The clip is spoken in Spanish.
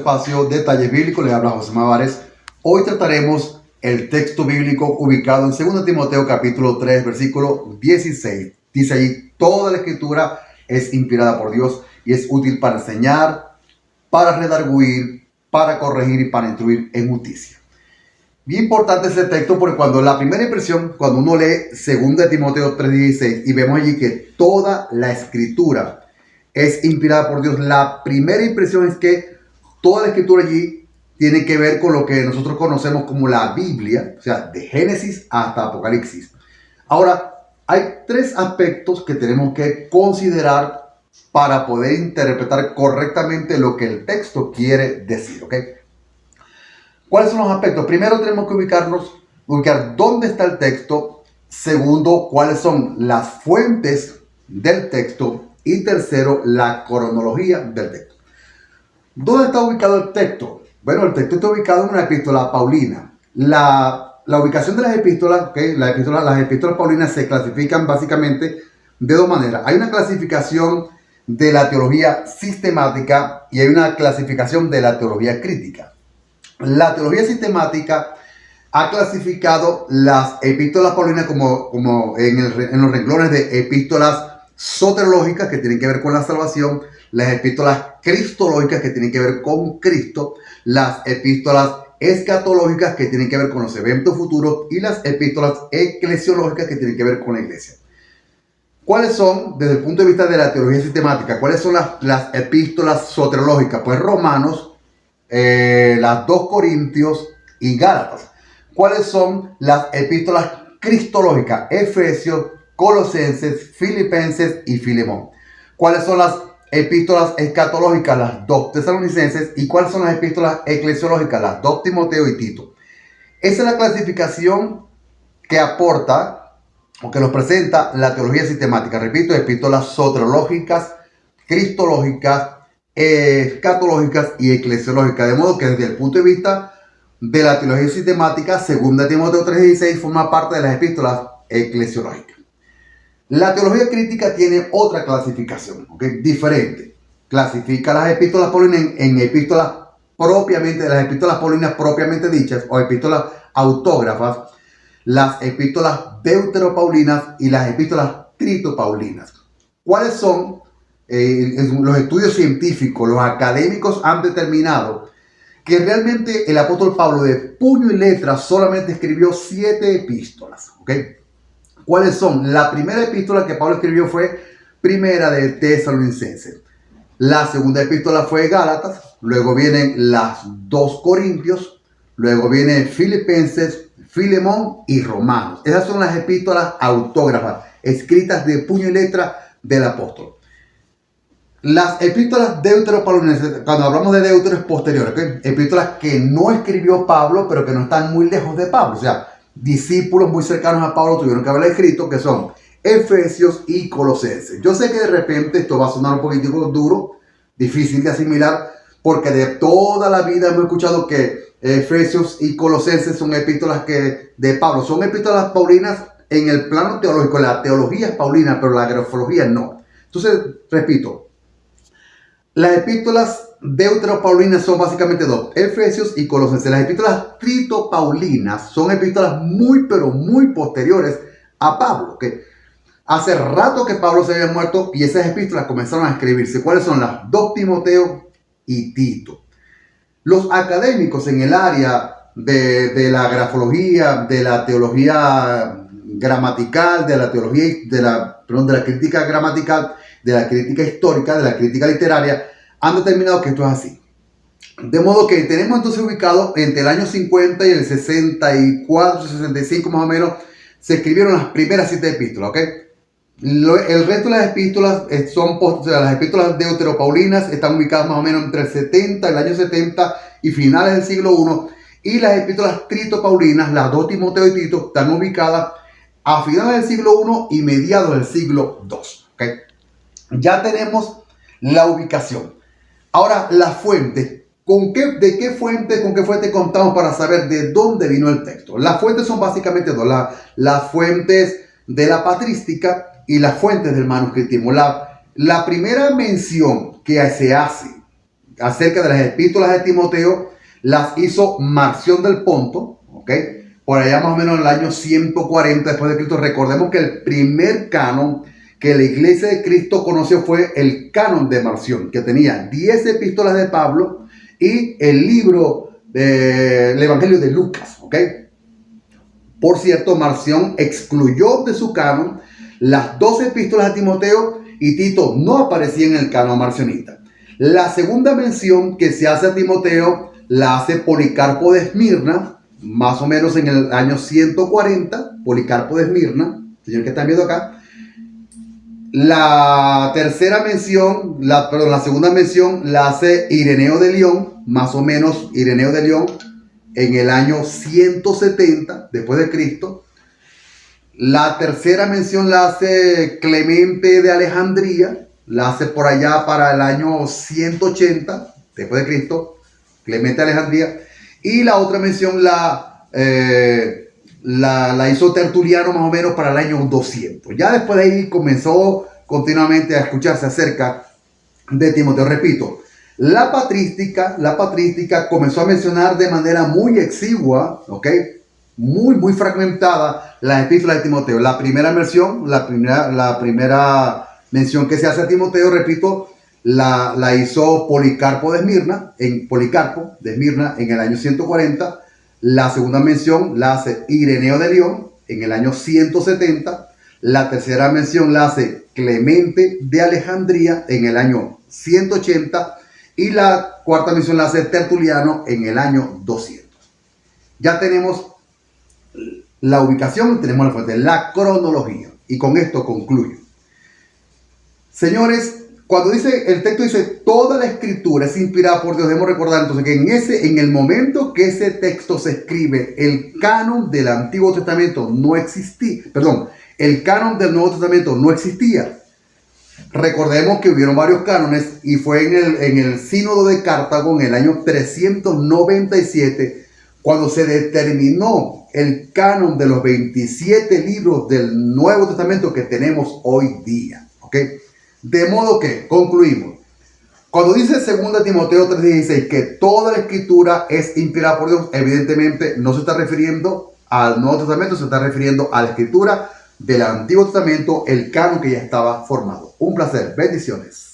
espacio Detalles Bíblicos, les habla José Mavares. Hoy trataremos el texto bíblico ubicado en 2 Timoteo capítulo 3, versículo 16. Dice ahí, toda la escritura es inspirada por Dios y es útil para enseñar, para redarguir, para corregir y para instruir en justicia. Bien importante ese texto porque la primera impresión, cuando uno lee 2 Timoteo 3:16 y vemos allí que toda la escritura es inspirada por Dios, la primera impresión es que toda la escritura allí tiene que ver con lo que nosotros conocemos como la Biblia, o sea, de Génesis hasta Apocalipsis. Ahora, hay 3 aspectos que tenemos que considerar para poder interpretar correctamente lo que el texto quiere decir, ¿ok? ¿Cuáles son los aspectos? Primero tenemos que ubicar dónde está el texto. Segundo, cuáles son las fuentes del texto. Y tercero, la cronología del texto. ¿Dónde está ubicado el texto? Bueno, el texto está ubicado en una epístola paulina. La ubicación de las epístolas, ¿okay? Las epístolas paulinas se clasifican básicamente de 2 maneras. Hay una clasificación de la teología sistemática y hay una clasificación de la teología crítica. La teología sistemática ha clasificado las epístolas paulinas como en los renglones de epístolas soterológicas, que tienen que ver con la salvación, las epístolas cristológicas, que tienen que ver con Cristo, las epístolas escatológicas, que tienen que ver con los eventos futuros, y las epístolas eclesiológicas, que tienen que ver con la iglesia. ¿Cuáles son, desde el punto de vista de la teología sistemática, cuáles son las epístolas soterológicas? Pues Romanos, las 2 Corintios y Gálatas. ¿Cuáles son las epístolas cristológicas? Efesios, Colosenses, Filipenses y Filemón. ¿Cuáles son las epístolas escatológicas? Las 2 Tesalonicenses. ¿Y cuáles son las epístolas eclesiológicas? Las 2 Timoteo y Tito. Esa es la clasificación que aporta o que nos presenta la teología sistemática. Repito, epístolas soterológicas, cristológicas, escatológicas y eclesiológicas. De modo que desde el punto de vista de la teología sistemática, 2 Timoteo 3:16 forma parte de las epístolas eclesiológicas. La teología crítica tiene otra clasificación, ¿okay? Diferente. Clasifica las epístolas paulinas en epístolas propiamente, las epístolas paulinas propiamente dichas o epístolas autógrafas, las epístolas deuteropaulinas y las epístolas tritopaulinas. ¿Cuáles son? Los estudios científicos, los académicos han determinado que realmente el apóstol Pablo de puño y letra solamente escribió 7 epístolas, ¿ok? ¿Cuáles son? La primera epístola que Pablo escribió fue primera de Tesalonicenses. La segunda epístola fue Gálatas. Luego vienen las 2 Corintios. Luego viene Filipenses, Filemón y Romanos. Esas son las epístolas autógrafas, escritas de puño y letra del apóstol. Las epístolas deuteropaulinas, cuando hablamos de deutero es posterior, ¿okay? Epístolas que no escribió Pablo, pero que no están muy lejos de Pablo. O sea, discípulos muy cercanos a Pablo tuvieron que haberla escrito, que son Efesios y Colosenses. Yo sé que de repente esto va a sonar un poquitico duro, difícil de asimilar, porque de toda la vida hemos escuchado que Efesios y Colosenses son epístolas de Pablo. Son epístolas paulinas en el plano teológico. La teología es paulina, pero la grafología no. Entonces, repito, las epístolas deuteropaulinas son básicamente 2, Efesios y Colosenses. Las epístolas tritopaulinas son epístolas pero muy posteriores a Pablo, ¿okay? Hace rato que Pablo se había muerto y esas epístolas comenzaron a escribirse. ¿Cuáles son? Las 2 Timoteo y Tito. Los académicos en el área de la grafología, de la teología gramatical, de la crítica gramatical, de la crítica histórica, de la crítica literaria, han determinado que esto es así. De modo que tenemos entonces ubicado entre el año 50 y el 64, 65 más o menos, se escribieron las primeras 7 epístolas, ¿ok? El resto de las epístolas las epístolas deuteropaulinas están ubicadas más o menos entre el año 70 y finales del siglo I, y las epístolas tritopaulinas, las 2 Timoteo y Tito, están ubicadas a finales del siglo I y mediados del siglo II, ¿ok? Ya tenemos la ubicación. Ahora, la fuente. ¿Con qué fuente contamos para saber de dónde vino el texto? Las fuentes son básicamente 2. Las fuentes de la patrística y las fuentes del manuscritismo. La primera mención que se hace acerca de las epístolas de Timoteo las hizo Marción del Ponto, ¿ok? Por allá más o menos en el año 140 después de Cristo. Recordemos que el primer canon que la Iglesia de Cristo conoció fue el canon de Marción, que tenía 10 epístolas de Pablo y el libro del Evangelio de Lucas, ¿ok? Por cierto, Marción excluyó de su canon las 12 epístolas de Timoteo y Tito no aparecía en el canon marcionita. La segunda mención que se hace a Timoteo la hace Policarpo de Esmirna, más o menos en el año 140, Policarpo de Esmirna, señor que están viendo acá. La tercera mención, la segunda mención la hace Ireneo de León, más o menos Ireneo de León, en el año 170 después de Cristo. La tercera mención la hace Clemente de Alejandría, la hace por allá para el año 180 después de Cristo, Clemente de Alejandría. Y la otra mención la hizo Tertuliano más o menos para el año 200. Ya después de ahí comenzó continuamente a escucharse acerca de Timoteo. Repito, la patrística comenzó a mencionar de manera muy exigua, ¿ok? Muy fragmentada las epístolas de Timoteo. La primera mención, la primera mención que se hace a Timoteo, repito, la hizo Policarpo de Esmirna, en el año 140. La segunda mención la hace Ireneo de León en el año 170. La tercera mención la hace Clemente de Alejandría en el año 180. Y la cuarta mención la hace Tertuliano en el año 200. Ya tenemos la ubicación, tenemos la fuente, la cronología. Y con esto concluyo. Señores, cuando el texto dice toda la escritura es inspirada por Dios, debemos recordar entonces que en el momento que ese texto se escribe, el canon del Antiguo Testamento no existía, el canon del Nuevo Testamento no existía. Recordemos que hubieron varios cánones y fue en el sínodo de Cartago en el año 397 cuando se determinó el canon de los 27 libros del Nuevo Testamento que tenemos hoy día, ¿ok? De modo que concluimos. Cuando dice 2 Timoteo 3:16 que toda la escritura es inspirada por Dios, evidentemente no se está refiriendo al Nuevo Testamento, se está refiriendo a la escritura del Antiguo Testamento, el canon que ya estaba formado. Un placer, bendiciones.